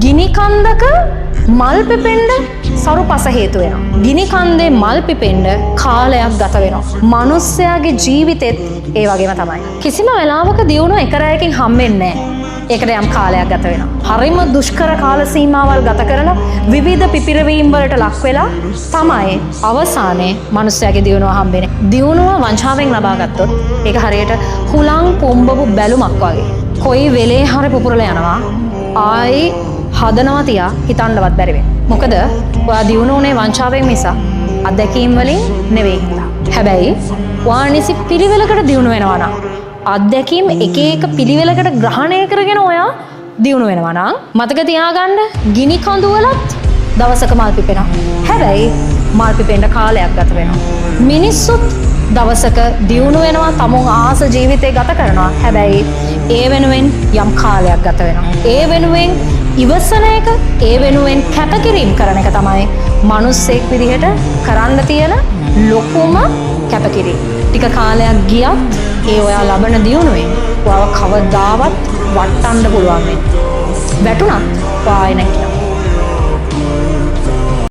ගිනි කන්දක මල් පිපෙන්න සරු පස හේතු වෙනවා. ගිනි කන්දේ මල් පිපෙන්න කාලයක් ගත වෙනවා. මිනිස්යාගේ ජීවිතෙත් ඒ වගේම තමයි. කිසිම වෙලාවක දියුණුව එක රැයකින් හම්බෙන්නේ නැහැ. ඒකට යම් කාලයක් ගත වෙනවා. හරිම දුෂ්කර කාල සීමාවල් ගත කරලා විවිධ පිපිරවීම් වලට ලක් වෙලා තමයි අවසානයේ මිනිස්යාගේ දියුණුව හම්බෙන්නේ. දියුණුව වංචාවෙන් ලබා ගත්තොත් ඒක හරියට හුලං පොම්බපු බැලුමක් වගේ. කොයි වෙලේ හරි පුපුරලා යනවා. ආයි හදනවා තියා හිතන්නවත් බැරි වෙනවා. මොකද ඔයා දියුණුවනේ වංචාවෙන් මිස අත්දැකීම් වලින් නෙවෙයි හින්දා. හැබැයි ඔයා නිසි පිළිවෙලකට දියුණු වෙනවා නම් අත්දැකීම් එක එක පිළිවෙලකට ග්‍රහණය කරගෙන ඔයා දියුණු වෙනවා නම් මතක තියාගන්න ගිනි කඳුවලත් දවසක මල් පිපෙනවා. හැබැයි මල් පිපෙන්න කාලයක් ගත වෙනවා. මිනිස්සුත් දවසක දියුණු වෙනවා, තමුන් ආස ජීවිතේ ගත කරනවා. හැබැයි ඒ වෙනුවෙන් යම් කාලයක් ගත වෙනවා. ඒ වෙනුවෙන් ඉවසන එක, ඒ වෙනුවෙන් කැපකිරීම කරන එක තමයි මිනිස්සෙක් විදිහට කරන්න තියෙන ලොකුම කැපකිරීම. ටික කාලයක් ගියත් ඒ ඔයා ලබන දියුණුවෙන් ඔයාව කවදාවත් වටන්න පුළුවන් වෙන්නේ. වැටුණත් ඔයා එන